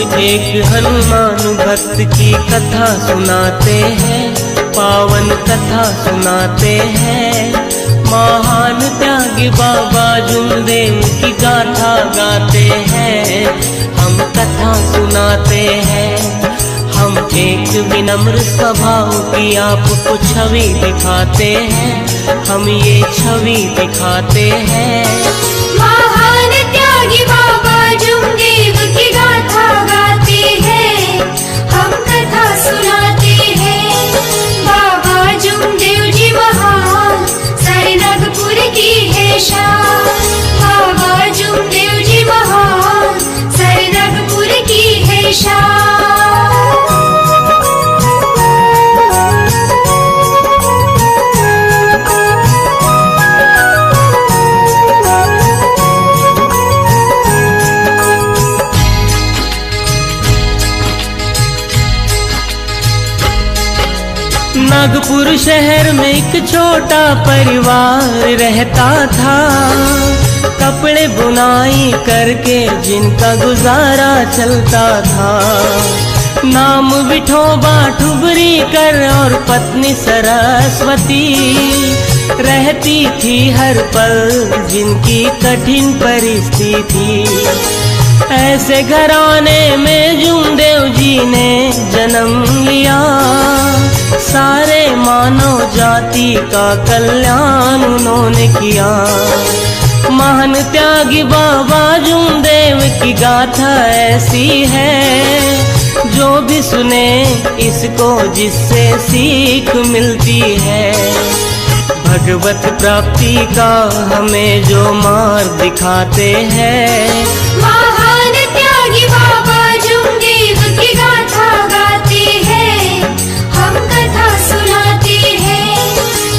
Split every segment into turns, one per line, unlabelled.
एक हनुमान भक्त की कथा सुनाते हैं, पावन कथा सुनाते हैं। महान त्यागी बाबा जुमदेव की गाथा गाते हैं, हम कथा सुनाते हैं। हम एक विनम्र स्वभाव की आपको छवि दिखाते हैं, हम ये छवि दिखाते हैं।
महान त्यागी बाबा जुमदेव की गाथा गाते हैं, हम कथा सुनाते हैं। बाबा जुमदेव जी महान, सारे नागपुर की है शान। बाबा जुमदेव जी महान, सारे नागपुर की है शान।
नागपुर शहर में एक छोटा परिवार रहता था, कपड़े बुनाई करके जिनका गुजारा चलता था। नाम विठोबा ठुबरी कर और पत्नी सरस्वती, रहती थी हर पल जिनकी कठिन परिस्थिति। ऐसे घराने में जुमदेव जी ने जन्म लिया, सारे मानव जाति का कल्याण उन्होंने किया। महान त्यागी बाबा जुमदेव की गाथा ऐसी है, जो भी सुने इसको जिससे सीख मिलती है। भगवत प्राप्ति का हमें जो मार्ग दिखाते हैं।
महान त्यागी बाबा जुमदेव की गाथा गाते हैं, हम कथा सुनाते हैं।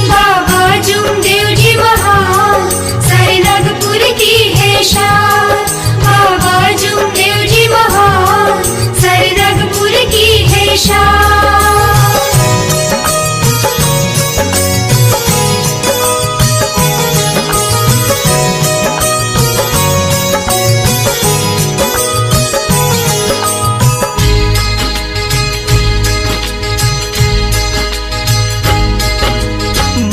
बाबा जुमदेव जी महान, सारे नागपुर की है शान। बाबा जुमदेव जी महान, सारे नागपुर की है शान।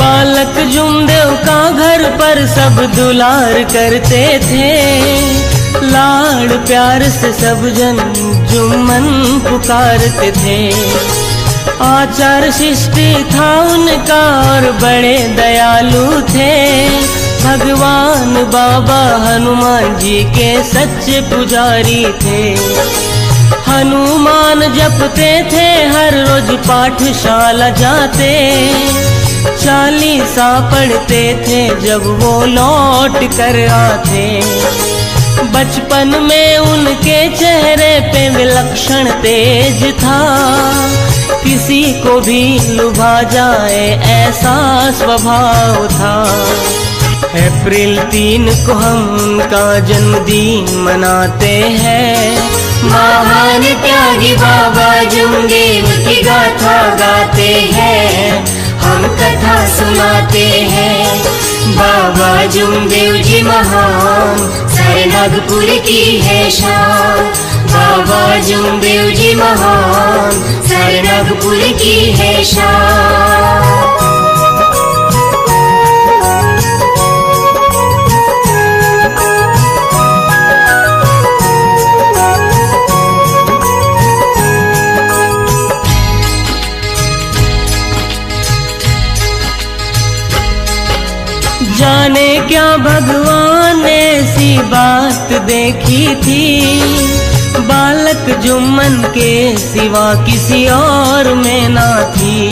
बालक जुमदेव का घर पर सब दुलार करते थे, लाड़ प्यार से सब जन जुम्मन पुकारते थे। आचार शिष्टि था उनका और बड़े दयालु थे। भगवान बाबा हनुमान जी के सच्चे पुजारी थे। हनुमान जपते थे, हर रोज पाठशाला जाते, चालीसा पढ़ते थे जब वो लौट कर आते। बचपन में उनके चेहरे पे विलक्षण तेज था, किसी को भी लुभा जाए ऐसा स्वभाव था। अप्रैल 3 को हम उनका जन्मदिन मनाते हैं।
महान त्यागी बाबा जुमदेव की गाथा गाते हैं, हम कथा सुनाते हैं। बाबा जुमदेव जी महान, सारे नागपुर की है शान। बाबा जुमदेव जी महान, सारे नागपुर की है शान।
जाने क्या भगवान ने ऐसी बात देखी थी, बालक जुम्मन के सिवा किसी और में ना थी।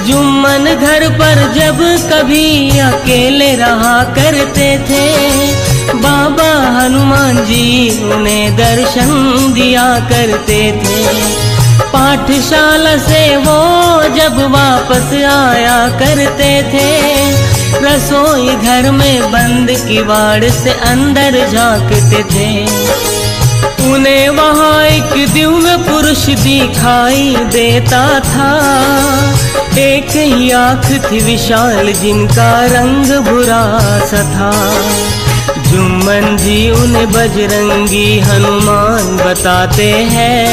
जुम्मन घर पर जब कभी अकेले रहा करते थे, बाबा हनुमान जी उन्हें दर्शन दिया करते थे। पाठशाला से वो जब वापस आया करते थे, रसोई घर में बंद किवाड़ से अंदर झांकते थे। उन्हें वहाँ एक दिव्य पुरुष दिखाई देता था। एक ही आँख थी विशाल जिनका रंग भूरा सा था। जुम्मन जी उन्हें बजरंगी हनुमान बताते हैं।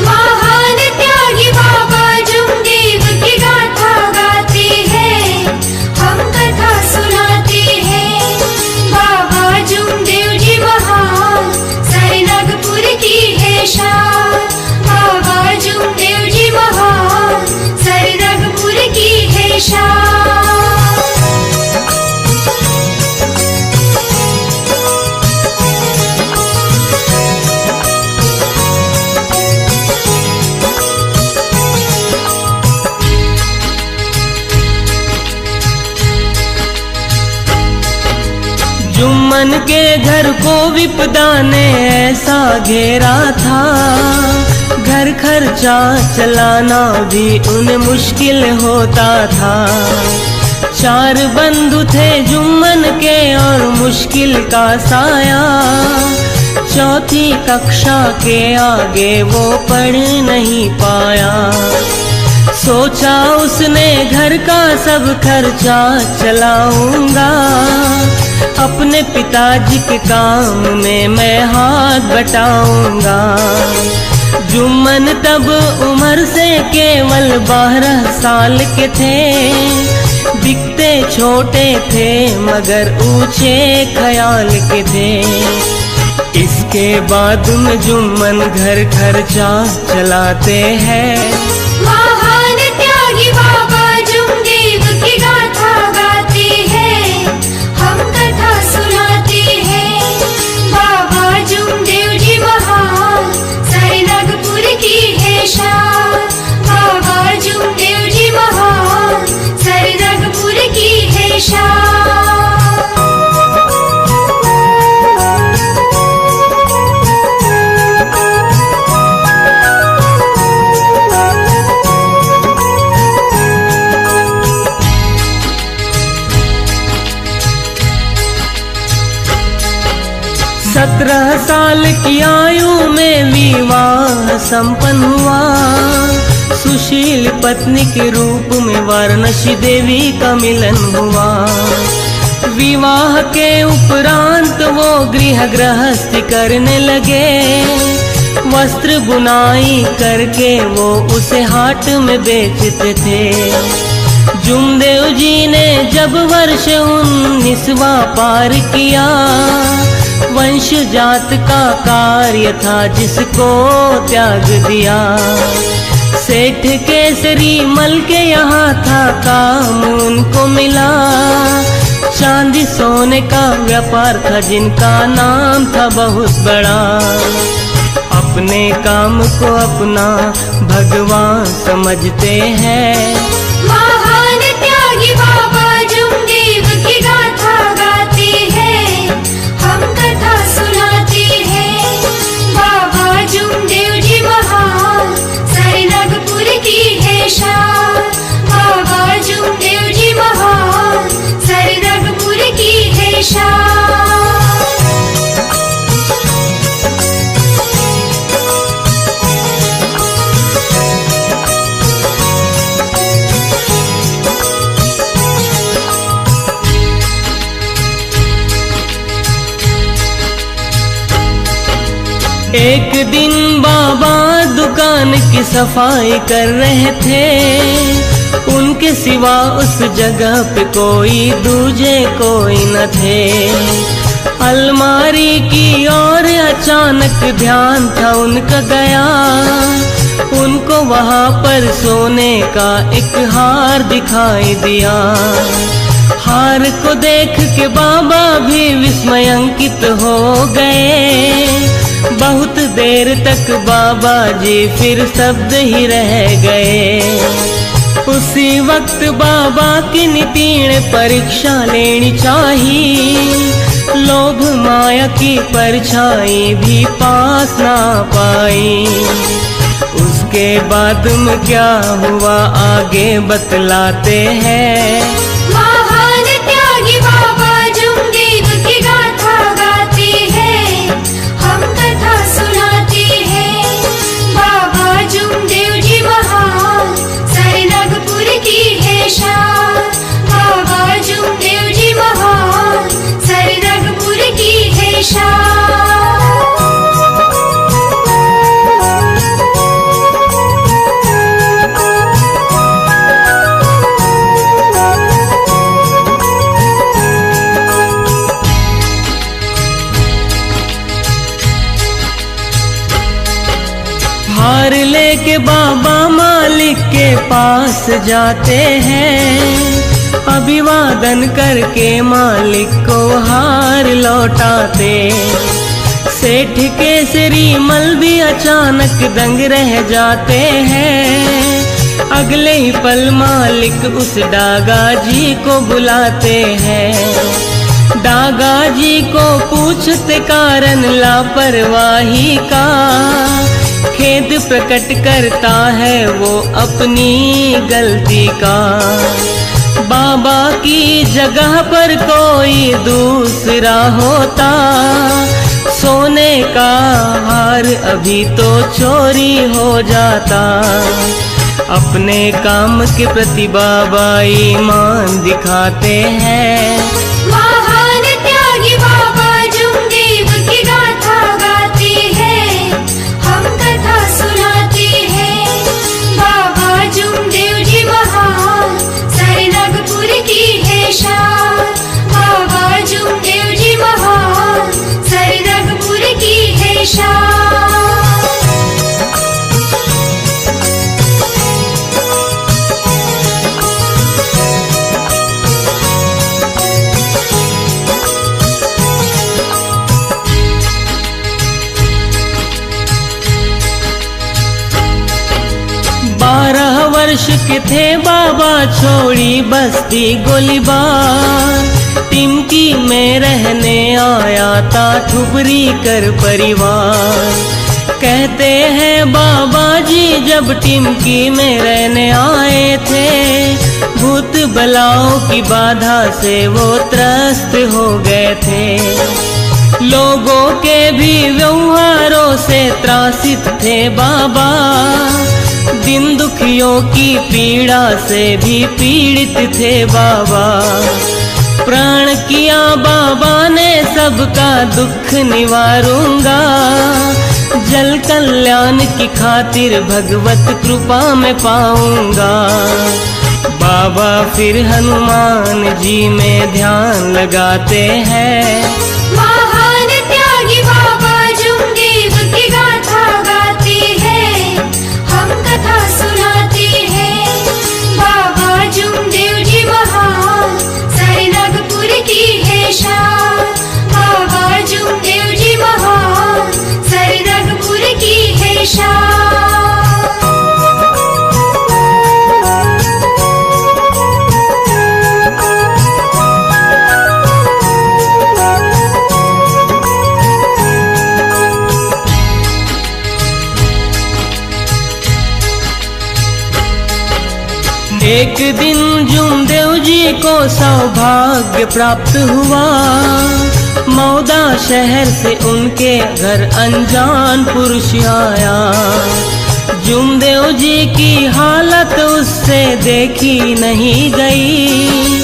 महान त्यागी बाबा जुमदेव की गाथा गाते हैं, हम कथा सुनाते हैं। बाबा जुमदेव जी महान, सारे नागपुर की है शान। बाबा जुमदेव जी महान, सारे नागपुर की है शान।
जुम्मन के घर को विपदा ने ऐसा घेरा था, घर खर्चा चलाना भी उन्हें मुश्किल होता था। 4 बंधु थे जुम्मन के और मुश्किल का साया, 4थी कक्षा के आगे वो पढ़ नहीं पाया। सोचा उसने घर का सब खर्चा चलाऊंगा, अपने पिताजी के काम में मैं हाथ बटाऊंगा। जुम्मन तब उम्र से केवल 12 साल के थे, दिखते छोटे थे मगर ऊंचे ख्याल के थे। इसके बाद में जुम्मन घर खर्चा चलाते हैं।
महान त्यागी बाबा जुमदेव की गाथा गाते हैं, हम कथा सुनाते हैं। बाबा जुमदेव जी महान, सारे नागपुर की है शान। बाबा जुमदेव जी महान, सारे नागपुर की है शान।
सत्रह साल की आयु में विवाह संपन्न हुआ, सुशील पत्नी के रूप में वाराणसी देवी का मिलन हुआ। विवाह के उपरांत वो गृह गृहस्थी करने लगे, वस्त्र बुनाई करके वो उसे हाट में बेचते थे। जुमदेव जी ने जब वर्ष 19वां पार किया, वंश जात का कार्य था जिसको त्याग दिया। सेठ केसरी मल के यहाँ था काम उनको मिला, चांदी सोने का व्यापार था जिनका नाम था बहुत बड़ा। अपने काम को अपना भगवान समझते हैं।
महान त्यागी बाबा जुमदेव की गाथा गाते हैं, हम कथा सुनाते हैं। बाबा जुमदेव जी महान, सारे नागपुर की है शान। बाबा जुमदेव जी महान, सारे नागपुर की है शान।
एक दिन बाबा दुकान की सफाई कर रहे थे, उनके सिवा उस जगह पे कोई दूजे कोई न थे। अलमारी की ओर अचानक ध्यान था उनका गया, उनको वहाँ पर सोने का एक हार दिखाई दिया। हार को देख के बाबा भी विस्मयांकित हो गए। बहुत देर तक बाबा जी फिर शब्द ही रह गए। उसी वक्त बाबा की नितीर्ण परीक्षा लेनी चाहिए, लोभ माया की परछाई भी पास ना पाई। उसके बाद में क्या हुआ आगे बतलाते हैं।
महान त्यागी बाबा जुमदेव की गाथा गाते हैं, हम कथा सुनाते हैं। बाबा जुमदेव जी महान, सारे नागपुर की है शान। बाबा जुमदेव जी महान, सारे नागपुर की
पास जाते हैं, अभिवादन करके मालिक को हार लौटाते। सेठ केसरी मल भी अचानक दंग रह जाते हैं, अगले ही पल मालिक उस डागा जी को बुलाते हैं। डागा जी को पूछते कारण लापरवाही का, खेद प्रकट करता है वो अपनी गलती का। बाबा की जगह पर कोई दूसरा होता, सोने का हार अभी तो चोरी हो जाता। अपने काम के प्रति बाबा ईमान दिखाते हैं।
महान त्यागी बाबा जुमदेव की गाथा गाते हैं, हम कथा सुनाते हैं। बाबा जुमदेव जी महान, सारे नागपुर की है शान। बाबा जुमदेव जी महान, सारे नागपुर की है शान।
वर्ष के थे बाबा छोड़ी बस्ती गोलीबार, टिमकी में रहने आया था ठुबरी कर परिवार। कहते हैं बाबा जी जब टिमकी में रहने आए थे, भूत बलाओं की बाधा से वो त्रस्त हो गए थे। लोगों के भी व्यवहारों से त्रासित थे बाबा, दिन दुखियों की पीड़ा से भी पीड़ित थे बाबा। प्राण किया बाबा ने सबका दुख निवारूंगा, जल कल्याण की खातिर भगवत कृपा में पाऊंगा। बाबा फिर हनुमान जी में ध्यान लगाते हैं।
महान त्यागी बाबा जुमदेव की गाथा गाते हैं, हम कथा सुनाते हैं। बाबा जुमदेव जी महान, सारे नागपुर की है शान। बाबा जुमदेव जी महान, सारे नागपुर की है शान।
एक दिन जुमदेव जी को सौभाग्य प्राप्त हुआ, मौदा शहर से उनके घर अनजान पुरुष आया। जुमदेव जी की हालत उससे देखी नहीं गई,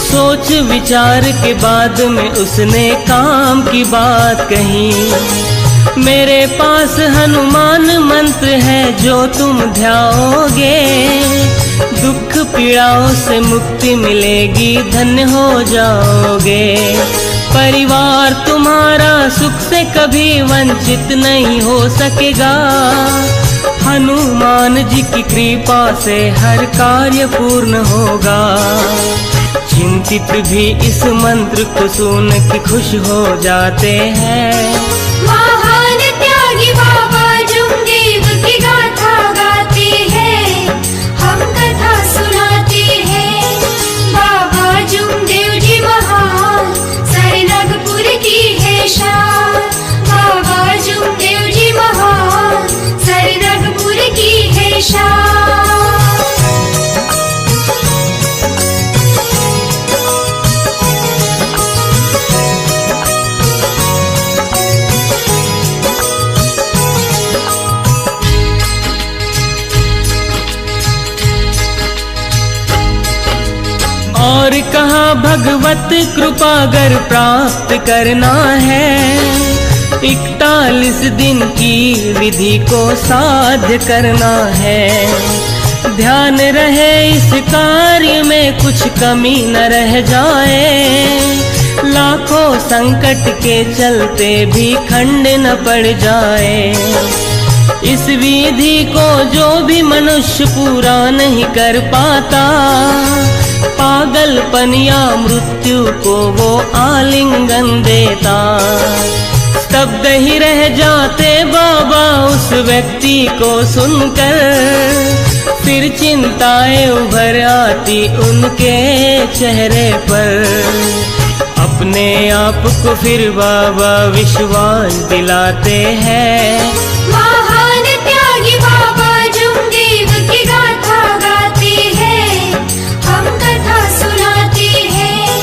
सोच विचार के बाद में उसने काम की बात कही। मेरे पास हनुमान मंत्र है जो तुम ध्याओगे, दुख पीड़ाओं से मुक्ति मिलेगी, धन्य हो जाओगे। परिवार तुम्हारा सुख से कभी वंचित नहीं हो सकेगा, हनुमान जी की कृपा से हर कार्य पूर्ण होगा। चिंतित भी इस मंत्र को सुन के खुश हो जाते हैं।
महान त्यागी बाबा जुमदेव की गाथा गाते हैं, हम कथा सुनाते हैं। बाबा जुमदेव जी महान, सारे नागपुर की है शान। बाबा जुमदेव जी महान, सारे नागपुर की है शान।
और कहा भगवत कृपा अगर प्राप्त करना है, 41 दिन की विधि को साध्य करना है। ध्यान रहे इस कार्य में कुछ कमी न रह जाए, लाखों संकट के चलते भी खंड न पड़ जाए। इस विधि को जो भी मनुष्य पूरा नहीं कर पाता, पागलपन या मृत्यु को वो आलिंगन देता। स्तब्ध ही रह जाते बाबा उस व्यक्ति को सुनकर, फिर चिंताएं उभर आती उनके चेहरे पर। अपने आप को फिर बाबा विश्वास दिलाते हैं।
महान त्यागी बाबा जुमदेव की गाथा गाते हैं, हम कथा सुनाते हैं।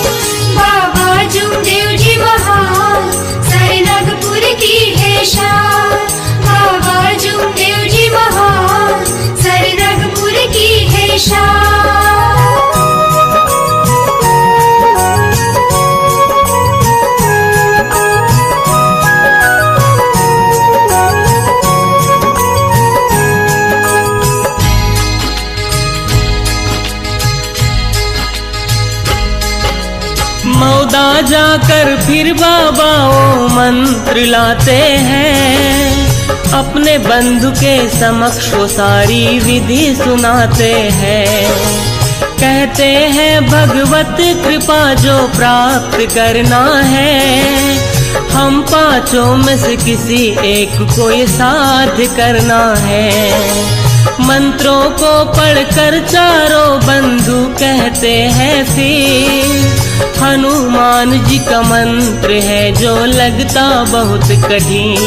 बाबा जुमदेव जी महान, सारे नागपुर की है शान। बाबा जुमदेव जी महान, सारे नागपुर की है शान।
मौदा जाकर फिर बाबा वो मंत्र लाते हैं, अपने बंधु के समक्ष वो सारी विधि सुनाते हैं। कहते हैं भगवत कृपा जो प्राप्त करना है, हम पांचों में से किसी एक को ये साध्य करना है। मंत्रों को पढ़कर चारों बंधु कहते हैं फिर, हनुमान जी का मंत्र है जो लगता बहुत कठिन।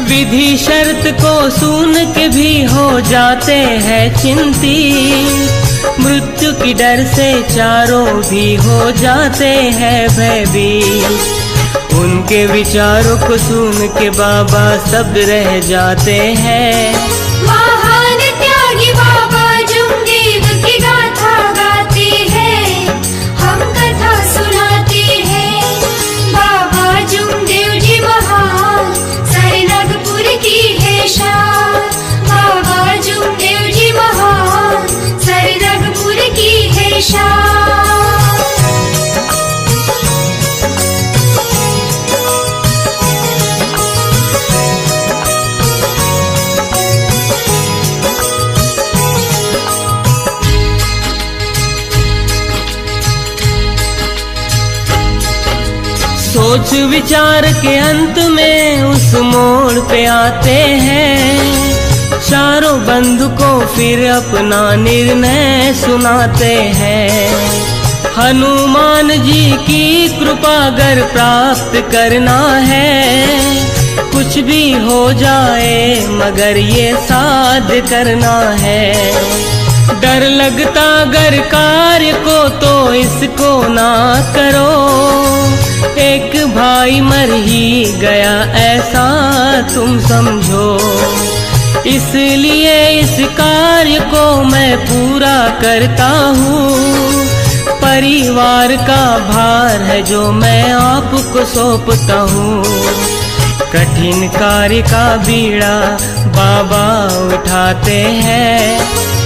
विधि शर्त को सुन के भी हो जाते हैं चिंतित, मृत्यु की डर से चारों भी हो जाते हैं भयभीत। उनके विचारों को सुन के बाबा सब रह जाते हैं।
महान त्यागी बाबा जुमदेव की गाथा गाते हैं, हम कथा सुनाते हैं। बाबा जुमदेव जी महान, सारे नागपुर की है शान। बाबा जुमदेव जी महान, सारे नागपुर की है शान।
सोच विचार के अंत में उस मोड़ पे आते हैं, चारों बंधु को फिर अपना निर्णय सुनाते हैं। हनुमान जी की कृपा अगर प्राप्त करना है, कुछ भी हो जाए मगर ये साध्य करना है। डर लगता अगर कार्य को तो इसको ना करो, एक भाई मर ही गया ऐसा तुम समझो। इसलिए इस कार्य को मैं पूरा करता हूँ, परिवार का भार है जो मैं आपको सौंपता हूँ। कठिन कार्य का बीड़ा बाबा उठाते हैं।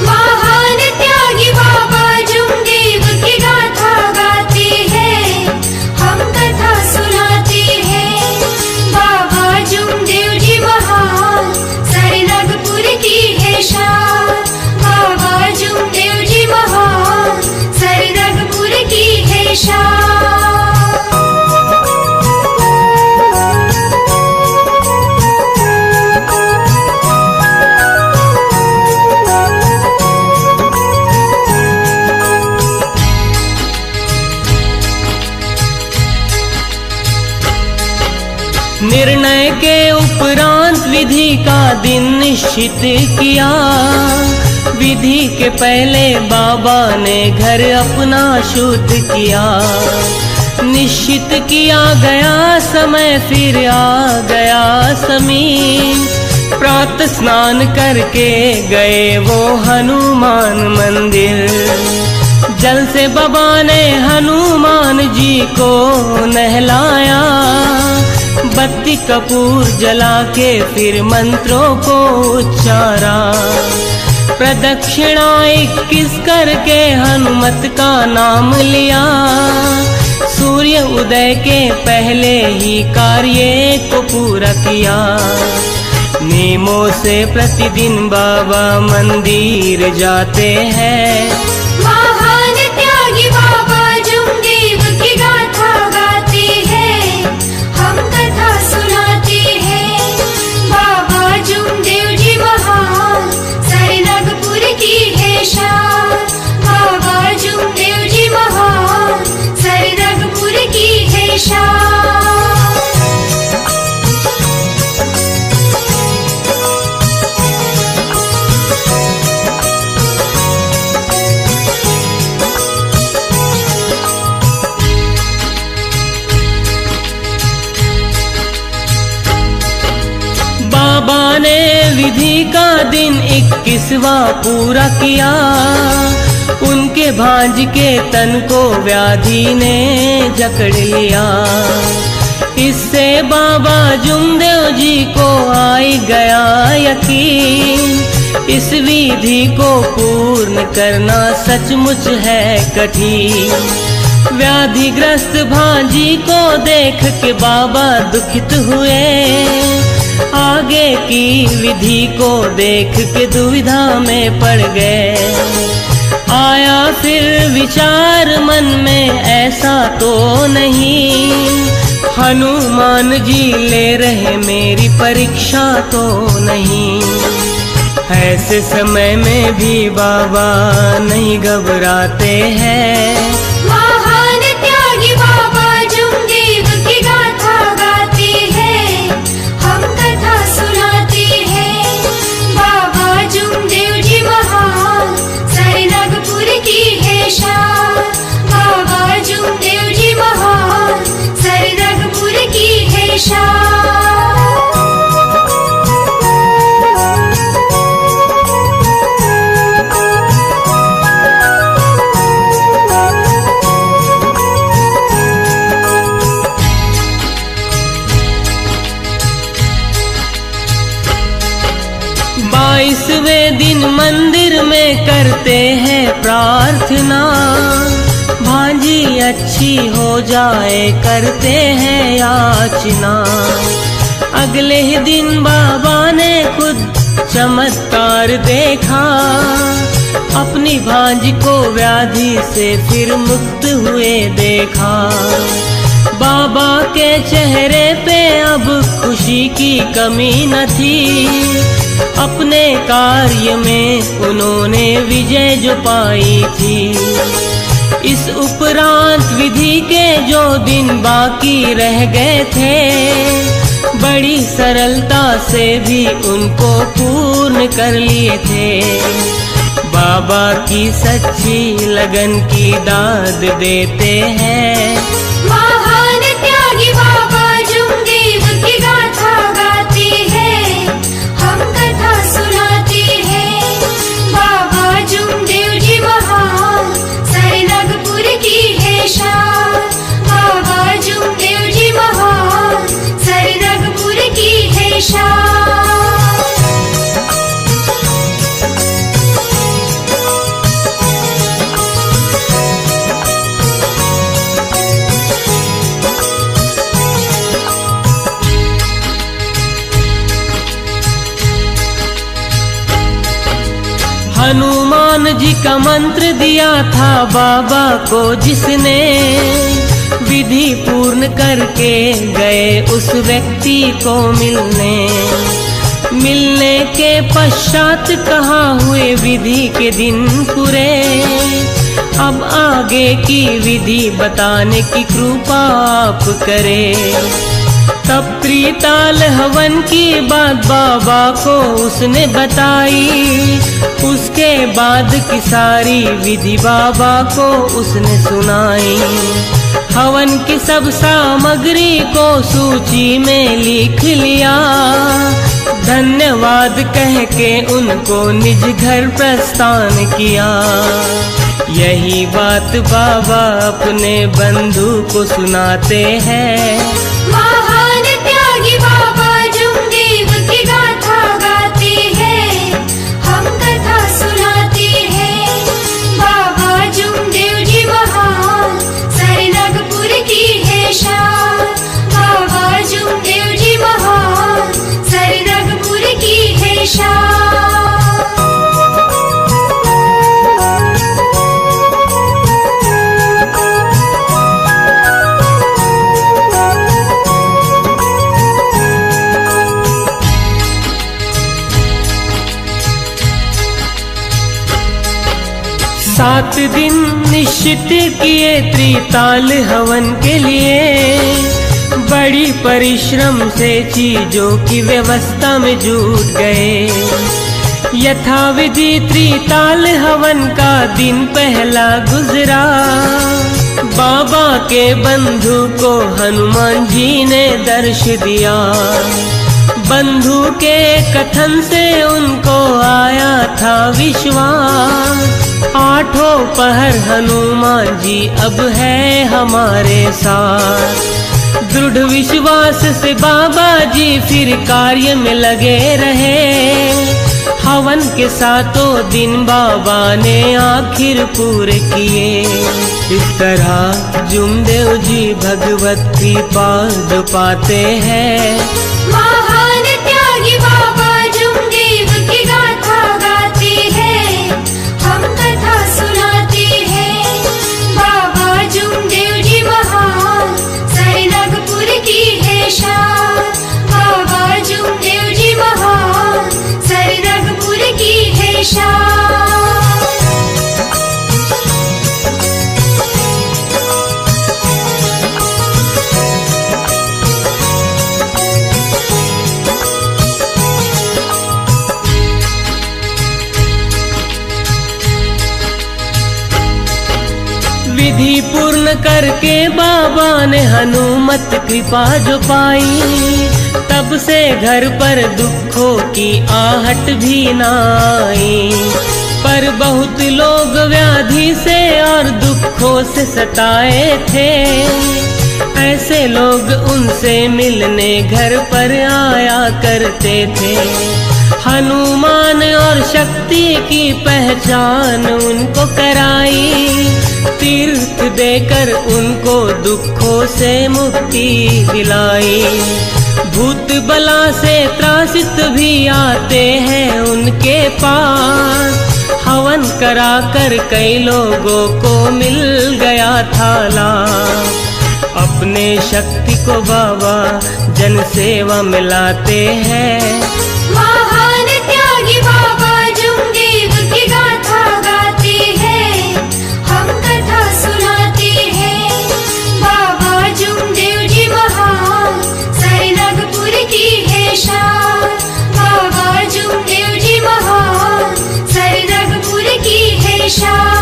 महान त्यागी बाबा जुमदेव की गाथा गाते हैं, हम कथा सुनाते हैं। बाबा जुमदेव जी महान, सारे नागपुर की है शान। बाबा जुमदेव जी महान, सारे नागपुर की है शान।
निर्णय के उपरांत विधि का दिन निश्चित किया। विधि के पहले बाबा ने घर अपना शुद्ध किया। निश्चित किया गया समय फिर आ गया समीप, प्रातः स्नान करके गए वो हनुमान मंदिर। जल से बाबा ने हनुमान जी को नहलाया, बत्ती कपूर जला के फिर मंत्रों को उच्चारा। प्रदक्षिणा 21 करके हनुमत का नाम लिया। सूर्य उदय के पहले ही कार्य को पूरा किया। नियमों से प्रतिदिन बाबा मंदिर जाते हैं।
महान त्यागी बाबा जुमदेव की गाथा गाते हैं, हम कथा सुनाते हैं। बाबा जुमदेव जी महान, सारे नागपुर की है शान। बाबा जुमदेव जी महान, सारे नागपुर की है शान।
बाबा ने विधि का दिन 21वां पूरा किया। उनके भांज के तन को व्याधि ने जकड़ लिया। इससे बाबा जुमदेव जी को आई गया यकीन, इस विधि को पूर्ण करना सचमुच है कठिन। व्याधिग्रस्त भांजी को देख के बाबा दुखित हुए। आगे की विधि को देख के दुविधा में पड़ गए। आया फिर विचार मन में, ऐसा तो नहीं हनुमान जी ले रहे मेरी परीक्षा तो नहीं। ऐसे समय में भी बाबा नहीं घबराते हैं।
महान त्यागी बाबा जुमदेव की गाथा गाते हैं, हम कथा सुनाते हैं। बाबा जुमदेव जी महान, सारे नागपुर की है शान। बाबा जुमदेव जी महान, सारे नागपुर की है शान।
बाईसवें दिन मंदिर में करते हैं प्रार्थना। भांजी अच्छी हो जाए करते हैं याचना। अगले ही दिन बाबा ने खुद चमत्कार देखा। अपनी भांजी को व्याधि से फिर मुक्त हुए देखा। बाबा के चेहरे पे अब खुशी की कमी न थी। अपने कार्य में उन्होंने विजय जो पाई थी। इस उपरांत विधि के जो दिन बाकी रह गए थे, बड़ी सरलता से भी उनको पूर्ण कर लिए थे। बाबा की सच्ची लगन की दाद देते हैं।
महान त्यागी बाबा जुमदेव की गाथा गाते हैं, हम कथा सुनाते हैं। बाबा जुमदेव जी महान, सारे नागपुर की है शान। बाबा जुमदेव जी महान, सारे नागपुर की है शान।
हनुमान जी का मंत्र दिया था बाबा को जिसने, विधि पूर्ण करके गए उस व्यक्ति को मिलने के पश्चात कहा हुए विधि के दिन पूरे। अब आगे की विधि बताने की कृपा आप करें। तब त्रिताल हवन की बात बाबा को उसने बताई। उसके बाद की सारी विधि बाबा को उसने सुनाई। हवन की सब सामग्री को सूची में लिख लिया। धन्यवाद कह के उनको निज घर प्रस्थान किया। यही बात बाबा अपने बंधु को सुनाते हैं।
महान त्यागी बाबा जुमदेव की गाथा गाते हैं, हम कथा सुनाते हैं। बाबा जुमदेव जी महान, सारे नागपुर की है शान। बाबा जुमदेव जी महान, सारे नागपुर की
7 दिन निश्चित किए त्रिताल हवन के लिए, बड़ी परिश्रम से चीजों की व्यवस्था में जुट गए। यथाविधि त्रिताल हवन का दिन पहला गुजरा, बाबा के बंधु को हनुमान जी ने दर्श दिया। बंधु के कथन से उनको आया था विश्वास, 8 पहर हनुमान जी अब है हमारे साथ। दृढ़ विश्वास से बाबा जी फिर कार्य में लगे रहे। हवन के 7 दिन बाबा ने आखिर पूरे किए। इस तरह जुमदेव जी भगवत कृपा जो पाते हैं।
महान त्यागी बाबा जुमदेव की गाथा गाते हैं, हम कथा सुनाते हैं। बाबा जुमदेव जी महान, सरनगपुर की है शान। बाबा जुमदेव जी महान, सरनगपुर की है शान।
विधि पूर्ण करके बाबा ने हनुमत कृपा जो पाई, तब से घर पर दुखों की आहट भी ना आई। पर बहुत लोग व्याधि से और दुखों से सताए थे, ऐसे लोग उनसे मिलने घर पर आया करते थे। हनुमान और शक्ति की पहचान उनको कराई, तीर्थ देकर उनको दुखों से मुक्ति दिलाई। भूत बला से त्रासित भी आते हैं उनके पास, हवन कराकर कई लोगों को मिल गया था लाभ। अपने शक्ति को बाबा जन सेवा में लाते हैं।
महान त्यागी बाबा जुमदेव की गाथा गाते हैं, हम कथा सुनाते हैं। बाबा जुमदेव जी महान, सरनगपुर की है शान। बाबा जुमदेव जी महान, सरनगपुर की है शान।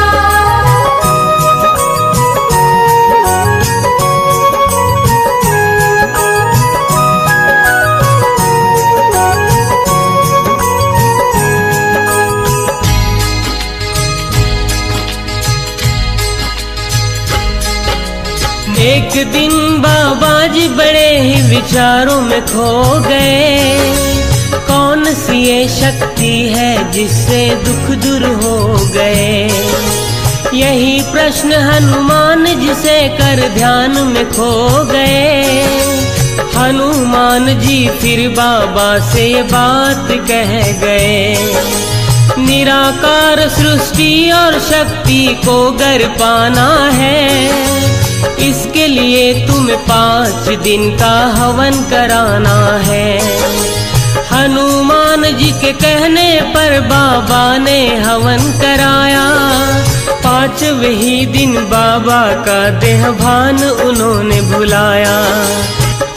एक दिन बाबा जी बड़े ही विचारों में खो गए। कौन सी ये शक्ति है जिससे दुख दूर हो गए? यही प्रश्न हनुमान जी से कर ध्यान में खो गए। हनुमान जी फिर बाबा से ये बात कह गए, निराकार सृष्टि और शक्ति को गर पाना है, इसके लिए तुम्हें 5 दिन का हवन कराना है। हनुमान जी के कहने पर बाबा ने हवन कराया। 5वें ही दिन बाबा का देहभान उन्होंने भुलाया।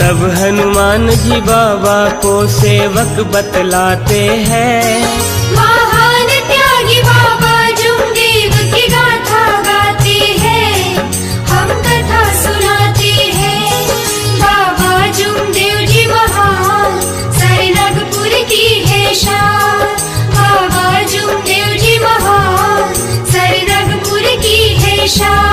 तब हनुमान जी बाबा को सेवक बतलाते हैं।
महान त्यागी बाबा जुमदेव की गाथा गाते हैं, हम कथा सुनाते हैं। बाबा जुमदेव जी महान, सरनगपुर की है शान। बाबा जुमदेव जी महान, सरनगपुर की है शान।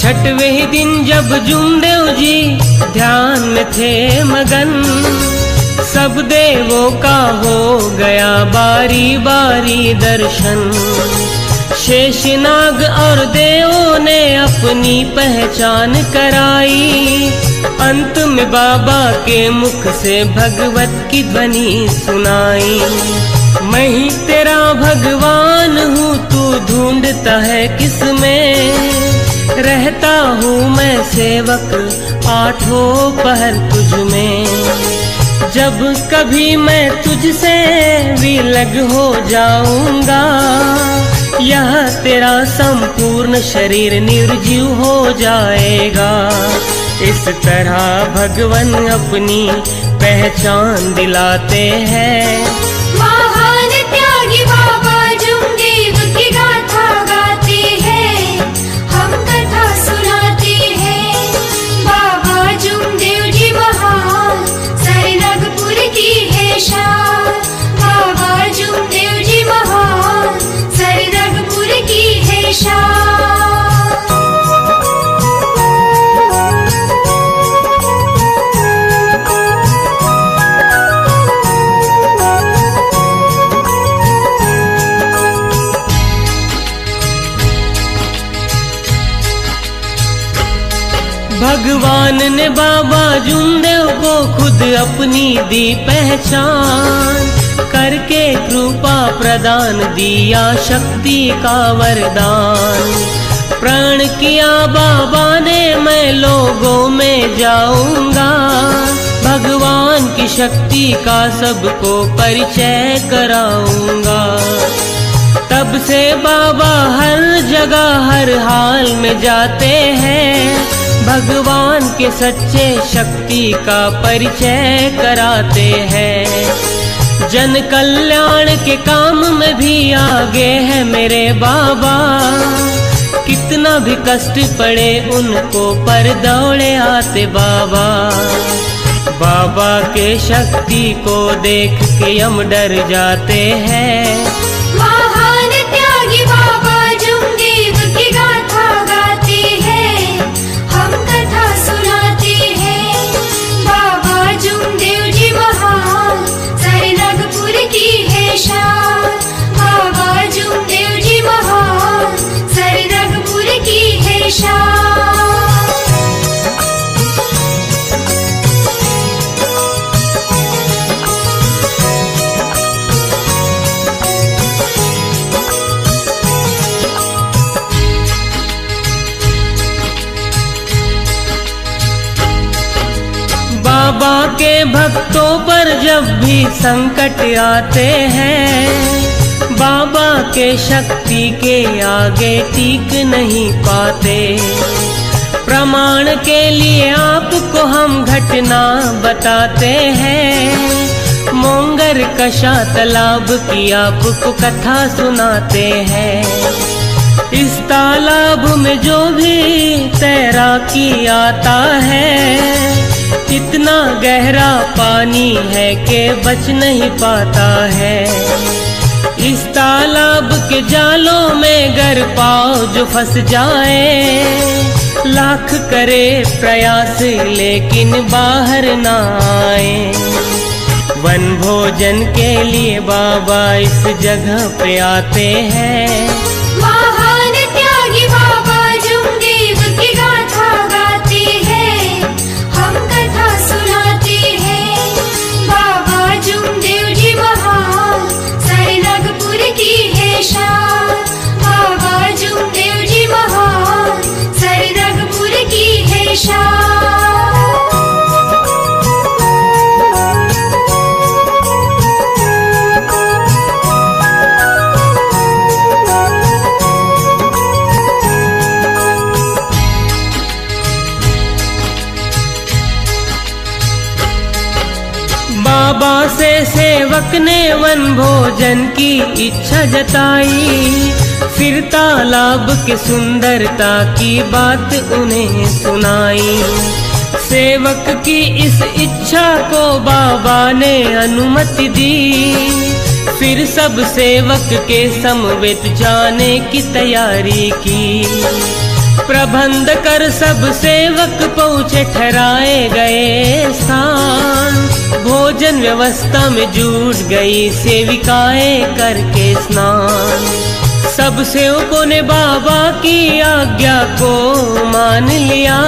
छठवें ही दिन जब जुमदेव जी ध्यान में थे मगन, सब देवों का हो गया बारी बारी दर्शन। शेषनाग और देवों ने अपनी पहचान कराई। अंत में बाबा के मुख से भगवत की ध्वनि सुनाई। मैं ही तेरा भगवान हूँ, तू ढूंढता है किस में। रहता हूँ मैं सेवक आठों पहर तुझ में। जब कभी मैं तुझसे विलग हो जाऊंगा, यह तेरा संपूर्ण शरीर निर्जीव हो जाएगा। इस तरह भगवान अपनी पहचान दिलाते हैं।
महान त्यागी बाबा जुमदेव की गाथा गाते हैं, हम कथा सुनाते हैं। बाबा जुमदेव जी महान, सरनगपुर की है शान। बाबा जुमदेव जी महान, सरनगपुर की है शान।
भगवान ने बाबा जुमदेव को खुद अपनी दी पहचान, करके कृपा प्रदान दिया शक्ति का वरदान। प्रण किया बाबा ने मैं लोगों में जाऊंगा, भगवान की शक्ति का सबको परिचय कराऊंगा। तब से बाबा हर जगह हर हाल में जाते हैं, भगवान के सच्चे शक्ति का परिचय कराते हैं। जन कल्याण के काम में भी आगे है मेरे बाबा, कितना भी कष्ट पड़े उनको पर दौड़े आते बाबा। बाबा के शक्ति को देख के हम डर जाते हैं।
महान त्यागी बाबा जुमदेव की गाथा गाते हैं, हम कथा सुनाते हैं। बाबा जुमदेव जी महान, सरनगपुर की है शान। बाबा जुमदेव जी महान, सरनगपुर की है शान।
बाबा के भक्तों पर जब भी संकट आते हैं, बाबा के शक्ति के आगे टीक नहीं पाते। प्रमाण के लिए आपको हम घटना बताते हैं, मोंगर कशा तालाब की आपको कथा सुनाते हैं। इस तालाब में जो भी तैराकी आता है, इतना गहरा पानी है कि बच नहीं पाता है। इस तालाब के जालों में गर पाँव जो फंस जाए, लाख करे प्रयास लेकिन बाहर ना आए। वन भोजन के लिए बाबा इस जगह पे आते हैं।
महान त्यागी बाबा जुमदेव की गाथा गाते हैं, हम कथा सुनाते हैं। बाबा जुमदेव जी महान, सरनगपुर की है शान। बाबा जुमदेव जी महान, सरनगपुर की है शान।
बाबा से सेवक ने वन भोजन की इच्छा जताई, फिर तालाब के सुंदरता की बात उन्हें सुनाई। सेवक की इस इच्छा को बाबा ने अनुमति दी, फिर सब सेवक के समवेत जाने की तैयारी की। प्रबंध कर सब सेवक पहुँचे ठहराए गए स्थान, भोजन व्यवस्था में जुट गई सेविकाएं करके स्नान। सब सेवकों ने बाबा की आज्ञा को मान लिया,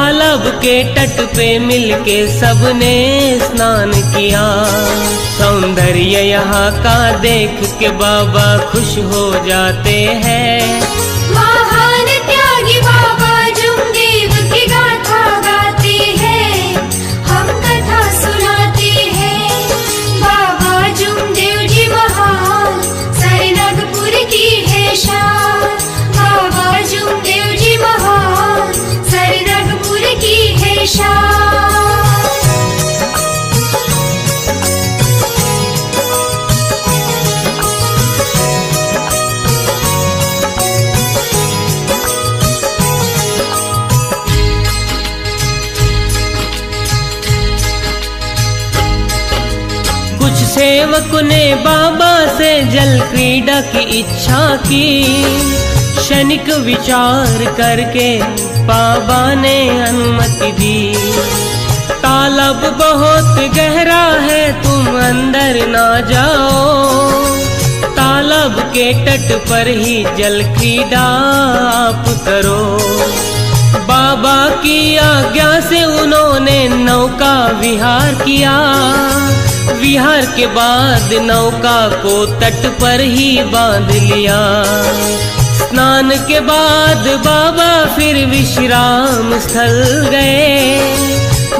तालाब के तट पे मिलके सबने स्नान किया। सौंदर्य यहाँ का देख के बाबा खुश हो जाते हैं।
महान त्यागी बाबा जुमदेव की गाथा गाते हैं, हम कथा सुनाते हैं। बाबा जुमदेव जी महान, सारे नागपुर की है शान। बाबा जुमदेव जी महान, सारे नागपुर की है शान।
कुछ सेवक ने बाबा से जल क्रीड़ा की इच्छा की। क्षणिक विचार करके बाबा ने अनुमति दी। तालाब बहुत गहरा है, तुम अंदर ना जाओ। तालाब के तट पर ही जल क्रीड़ा आप करो। बाबा की आज्ञा से उन्होंने नौका विहार किया। विहार के बाद नौका को तट पर ही बांध लिया। स्नान के बाद बाबा फिर विश्राम स्थल गए।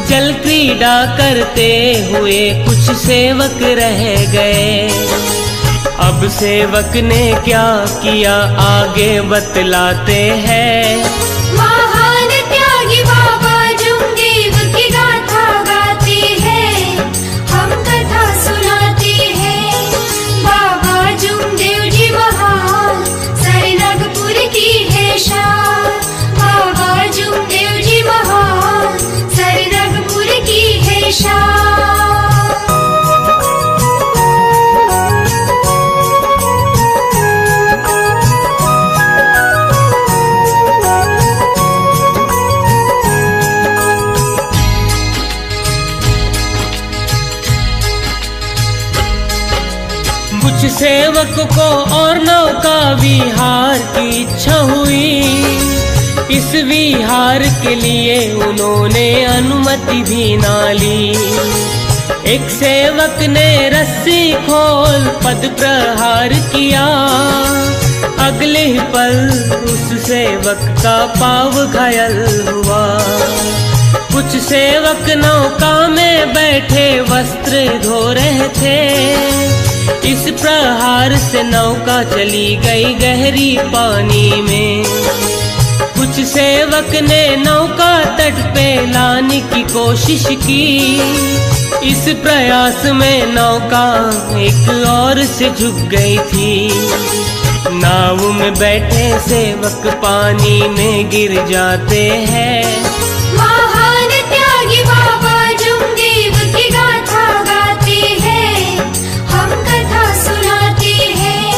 जल क्रीड़ा करते हुए कुछ सेवक रह गए। अब सेवक ने क्या किया आगे बतलाते हैं।
महान त्यागी बाबा जुमदेव की गाथा गाते हैं, हम कथा सुनाते हैं। बाबा जुमदेव जी महान, सारे नागपुर की है शान। बाबा जुमदेव जी महान, सारे नागपुर की है शान।
कुछ सेवक को और नौका विहार की इच्छा हुई। इस विहार के लिए उन्होंने अनुमति भी ना ली। एक सेवक ने रस्सी खोल पद प्रहार किया। अगले ही पल उस सेवक का पाँव घायल हुआ। कुछ सेवक नौका में बैठे वस्त्र धो रहे थे। इस प्रहार से नौका चली गई गहरी पानी में। कुछ सेवक ने नौका तट पे लाने की कोशिश की। इस प्रयास में नौका एक ओर से झुक गई थी। नाव में बैठे सेवक पानी में गिर जाते हैं।
महान त्यागी बाबा जुमदेव की गाथा गाते हैं, हम कथा सुनाते हैं।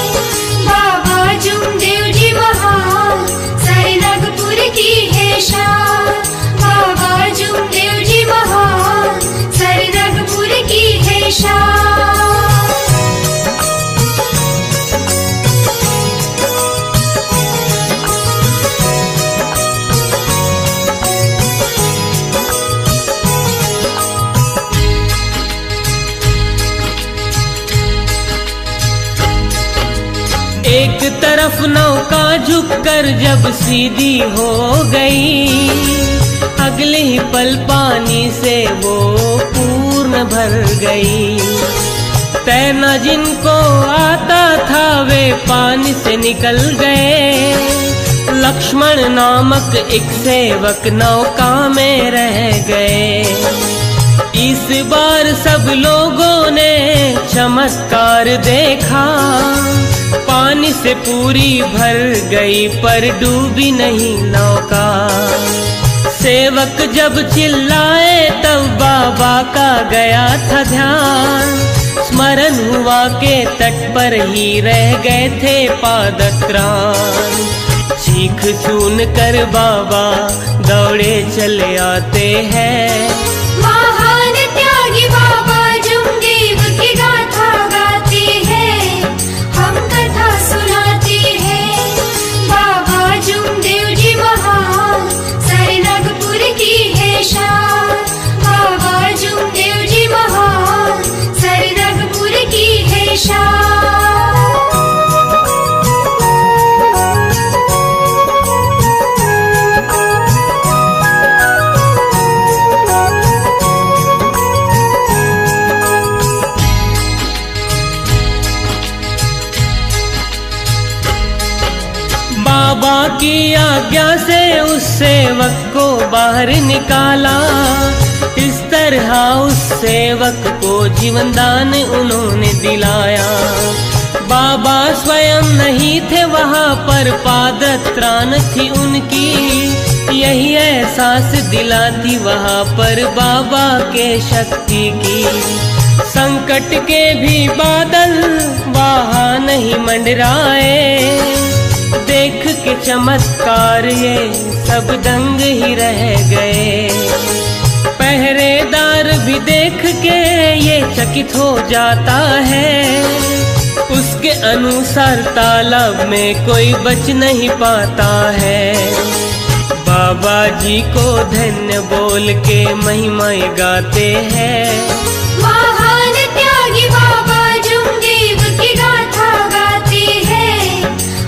बाबा जुमदेव जी महान, सारे नागपुर की है शान। बाबा जुमदेव जी महान, सारे नागपुर की है शान।
एक तरफ नौका झुककर जब सीधी हो गई, अगले ही पल पानी से वो पूर्ण भर गई। तैरना जिनको आता था वे पानी से निकल गए। लक्ष्मण नामक एक सेवक नौका में रह गए। इस बार सब लोगों ने चमत्कार देखा। पानी से पूरी भर गई पर डूबी नहीं नौका। सेवक जब चिल्लाए तब बाबा का गया था ध्यान। स्मरण हुआ के तट पर ही रह गए थे पादत्राण। चीख सुन कर बाबा दौड़े चले आते हैं।
महान त्यागी बाबा जुमदेव की गाथा गाते हैं, हम कथा सुनाते हैं। बाबा जुमदेव जी महान, सारे नागपुर की
बाबा की आज्ञा से उस सेवक को बाहर निकाला। इस तरह उस सेवक को जीवन दान उन्होंने दिलाया। बाबा स्वयं नहीं थे वहाँ पर, पादत्राण थी उनकी, यही एहसास दिलाती वहाँ पर बाबा के शक्ति की। संकट के भी बादल वहाँ नहीं मंडराए, देख के चमत्कार ये सब दंग ही रह गए। पहरेदार भी देख के ये चकित हो जाता है, उसके अनुसार तालाब में कोई बच नहीं पाता है। बाबा जी को धन्य बोल के महिमाएं गाते हैं।
महान त्यागी बाबा जुमदेव की गाथा गाते हैं,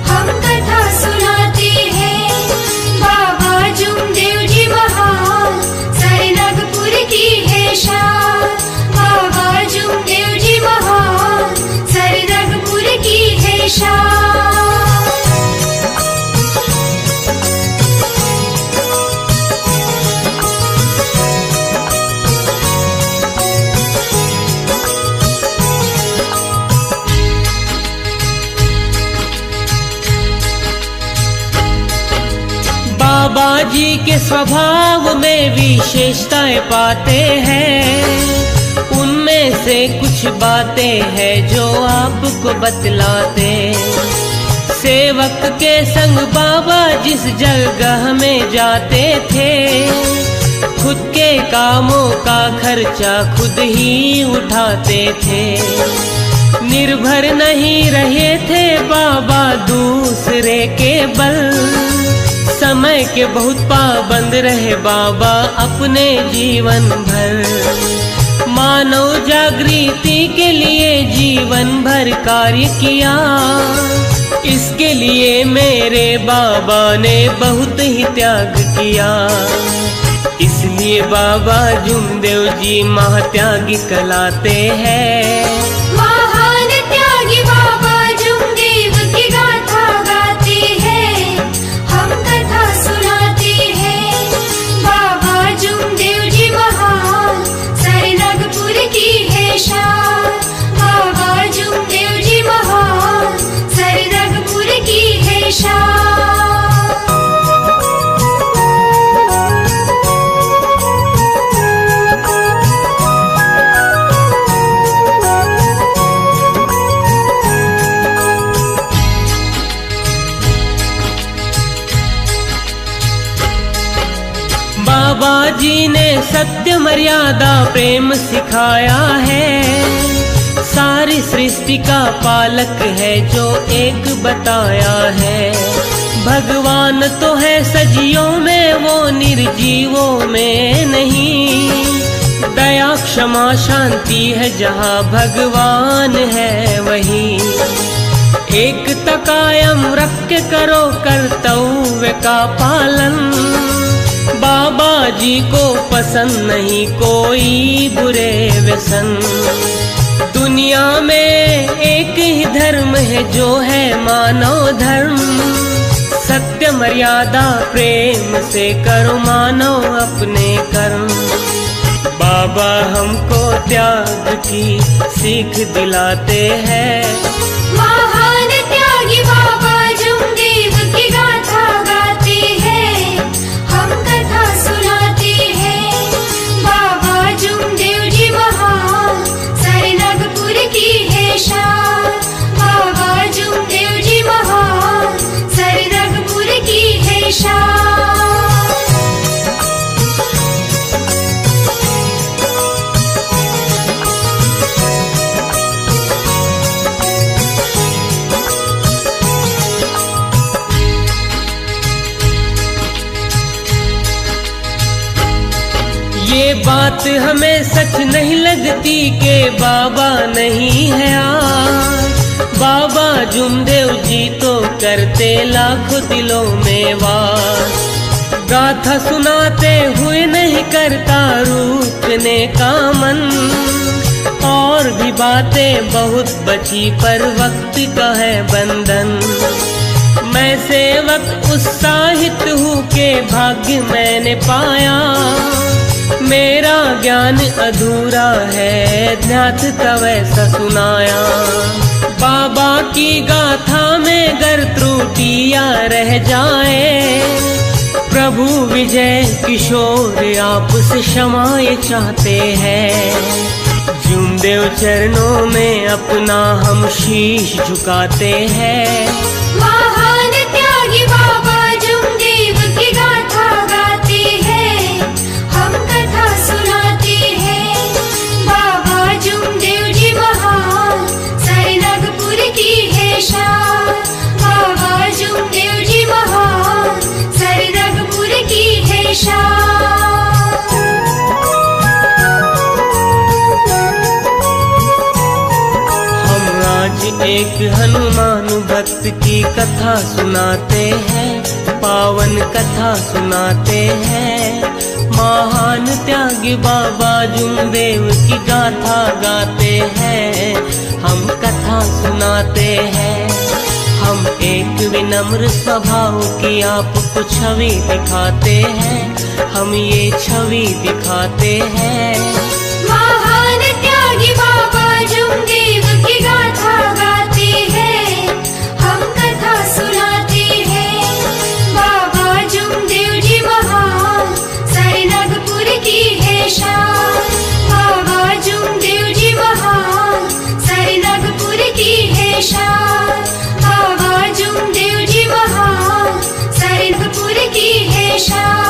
हम कथा सुनाते हैं। बाबा जुमदेव जी महान, सारे नागपुर की है शान। बाबा जुमदेव जी महान, सारे नागपुर की है शान।
बाबा जी के स्वभाव में विशेषताएं पाते हैं, उनमें से कुछ बातें हैं जो आपको बतलाते। सेवक के संग बाबा जिस जगह में जाते थे, खुद के कामों का खर्चा खुद ही उठाते थे। निर्भर नहीं रहे थे बाबा दूसरे के बल, समय के बहुत पाबंद रहे बाबा अपने जीवन भर। मानव जागृति के लिए जीवन भर कार्य किया, इसके लिए मेरे बाबा ने बहुत ही त्याग किया। इसलिए बाबा जुमदेव जी महात्यागी कहलाते हैं।
महान त्यागी बाबा जुमदेव की गाथा गाते हैं, हम कथा सुनाते हैं। बाबा जुमदेव जी महान, सारे नागपुर की है शान। बाबा जुमदेव जी महान, सारे नागपुर की है शान।
बाबा जी ने सत्य मर्यादा प्रेम सिखाया है, सारी सृष्टि का पालक है जो एक बताया है। भगवान तो है सजियों में, वो निर्जीवों में नहीं। दया क्षमा शांति है जहाँ भगवान है वहीं। एकता कायम रख के करो कर्तव्य का पालन, बाबा जी को पसंद नहीं कोई बुरे व्यसन। दुनिया में एक ही धर्म है जो है मानव धर्म, सत्य मर्यादा प्रेम से करो मानव अपने कर्म। बाबा हमको त्याग की सीख दिलाते हैं।
महान त्यागी बाबा जुमदेव की गाथा गाते हैं, हम कथा सुनाते हैं। बाबा जुमदेव जी महान, सारे नागपुर की है शान। बाबा जुमदेव जी महान, सारे नागपुर की है शान।
ये बात हमें सच नहीं लगती कि बाबा नहीं है आज। बाबा जुमदेव जी तो करते लाखों दिलों में वास। गाथा सुनाते हुए नहीं करता रूठने का मन, और भी बातें बहुत बची पर वक्त का है बंधन। मैं मैं सेवक उत्साहित हूँ के भाग्य मैंने पाया। मेरा ज्ञान अधूरा है ज्ञात तब ऐसा सुनाया। बाबा की गाथा में गर त्रुटियां रह जाए, प्रभु विजय किशोर आपसे क्षमाएं चाहते हैं। जुमदेव चरणों में अपना हम शीश झुकाते हैं।
महान त्यागी बाबा जुमदेव की गाथा गाते हैं, हम कथा सुनाते हैं। बाबा जुमदेव जी महान, सरनगपुर की है शान। बाबा जुमदेव जी महान, सरनगपुर की है शान।
एक हनुमान भक्त की कथा सुनाते हैं, पावन कथा सुनाते हैं। महान त्यागी बाबा जुमदेव की गाथा गाते हैं, हम कथा सुनाते हैं। हम एक विनम्र स्वभाव की आपको छवि दिखाते हैं, हम ये छवि दिखाते हैं।
महान त्यागी बाबा जुमदेव की गाथा गाते हैं, हम कथा सुनाते हैं। बाबा जुमदेव जी महान, सरनगपुर की है शान। बाबा जुमदेव जी महान, सरनगपुर की है शान। बाबा जुमदेव जी महान, सरनगपुर की है शान।